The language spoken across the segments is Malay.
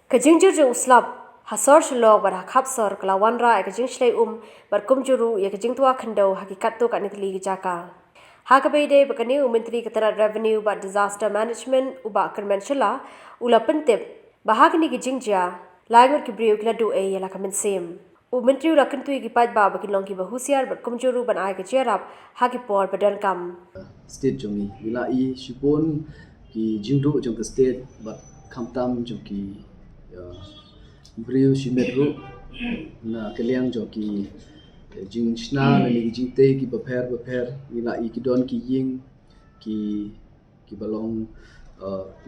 Jingjur jung slap hasor shlok bar hakhap sor kelawan ra jing shlai bar kumjuru jing tua khando hakikat to kanitli Jaka. Hakabede bakani Menteri Ketenaga Revenue ba Disaster Management uba Jylla ula pentip bahagni Jingjur laingur kibriu kladu yala kamen sem. Menteri ula kentui kipat ba bakin long ki bahusiar bar kumjuru ban ai jerap hakipor badan kam. State jongi bila I shipon ki jingdu jong state but khamtam jong ki brio shimetru na kaliang jong ki jing shna na ni jing te ki bapher bila I ki don ki ying ki balong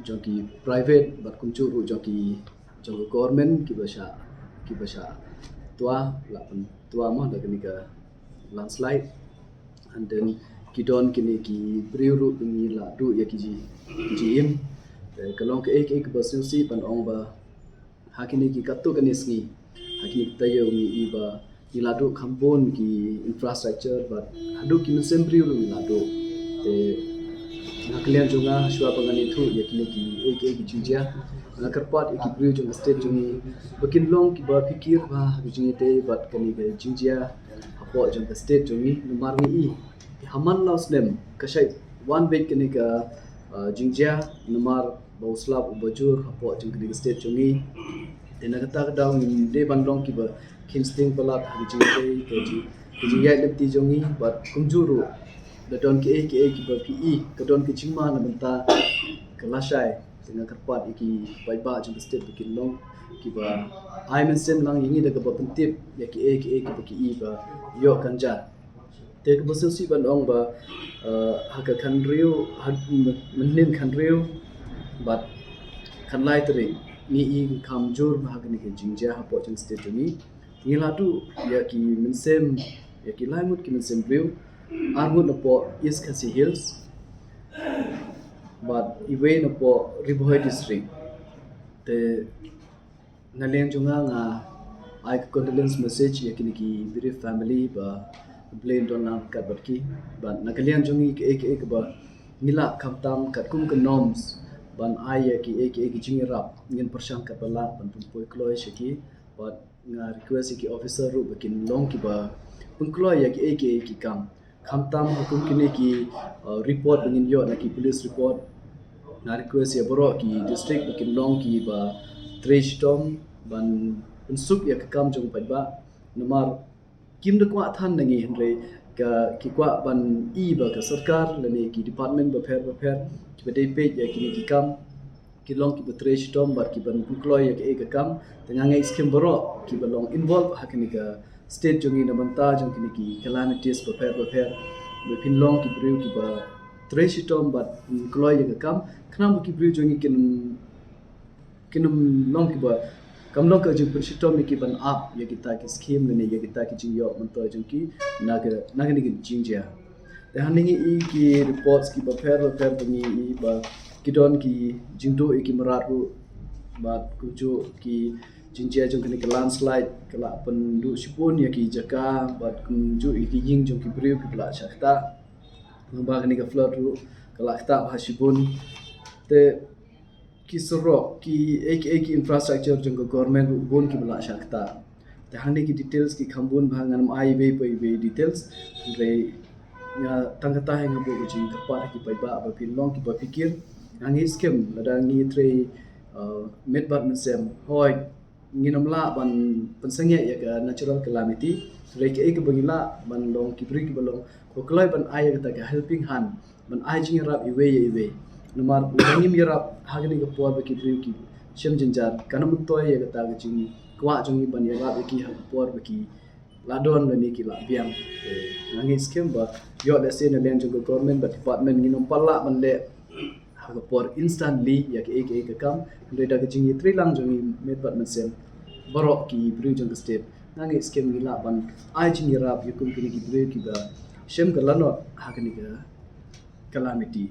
jong ki private but kumchu jong ki jong government ki basha tua la tua mo da ni ka landslide and then kidon kini ki priuru bingi la du ya ki im kalong ke ek basusi pan ong ba hakini ki katu kanisni hakini tayo mi iba iladu khambon ki infrastructure but adu ki sem priuru iladu te naklian junga shwa pangani thu ya kini ki ek jingjia nakarpat ki priu jung state jungi bakin long ki ba fikir ba jingi te but kani ke jingjia apo jung state jungi numar ni haman lausnem kasai one big kini ka jingjia numar bauslap ubajur apo jung kini state jungi tena kata daw de bandong ki ba kinsting palat ha jingi ke jingjia lepti jungi but kumjuru da don ki ba pe ka don ki chingma na benta kalasai tena karpat iki baiba jung state bikin long ki ba I men lang yingi da ka ba pentip ya ki ba ki ba yo kanja te ka basusi ban ong ba haka khanriu menin khanriu but khanlai tri ni I khamjur ba ni ke jingjia ha po chen state ni ngilatu ya ki mensem ya ki laimut ki mensem riu angut na po RiKhasi hills but iwe na po ribohoi district te ngaleng junga nga I condolence message ya kini ki very family ba blame don na kat barki ban nakalian jungi ek ba ngila khamtam kat kum ka norms ban ai ki jingrap ngin persang kat bala ban poi kloi shiki but nga request ki officer ru bakin long ki ba pungkloi ya ki kam khamtam hukum kini ki report bangin yo na ki police report na request ya boro ki district bakin long ki ba trash tom ban unsuk ya kam jong ba nomor kim de kwa than nangi henre ka ki kwa ban ba ka sarkar lani ki department ba pher ki ba dei page ya ki kam ki long ki ba trash tom bar ki ban employee ya ki kam tengah ngai scheme boro ki ba long involve hakini ka state jongi na banta jong kini ki calamities ba pher be pin long ki brew ki ba trash tom but employee ya kam khnam ki brew jongi kinum long ki ba kam long ka jing persito mi ki ban up ya kita ki scheme ne ya kita ki jing yo manto jing ki na ni ki jingjia de haningi I ki reports ki ba pher ni I ba ki don ki jingdo ki maratu ba kujo ki jingjia jong ki landslide kala pendu sipun ya ki Jaka ba kujo ki ying jong ki briu ki bla chakta ba ni ka flood ru kala ta ba sipun te ki sorok ki ek infrastructure jong government bun ki bala shakta te hande ki details ki khambun bhangan ai be details re ya tangata hang bu jing kapar ki paiba ba pilong ki ba pikir angi skem lada ngi tre medbat mensem hoi nginamla ban pensengya ya ka natural calamity re ki ek bangila ban long ki bri ki balong ko kloi ban ai ka ta helping hand ban ai jing rap iwe numar ngim yarap hagni ka po ba ki bri ki shem jinjar kanam toy ya ta ga jing kwa jing ban ya rap ki ha po ba ki ladon ni ki la biang ngangi skem ba yo le sen le jong government ba department nginom pala ban le ha ka por instantly ya ki ek kam le da ga jing tri lang jong medbat mensem baro ki bri jong state ngangi skem ni la ban ai jing rap yukum ki bri ki ba shem ka lanot hagni ka calamity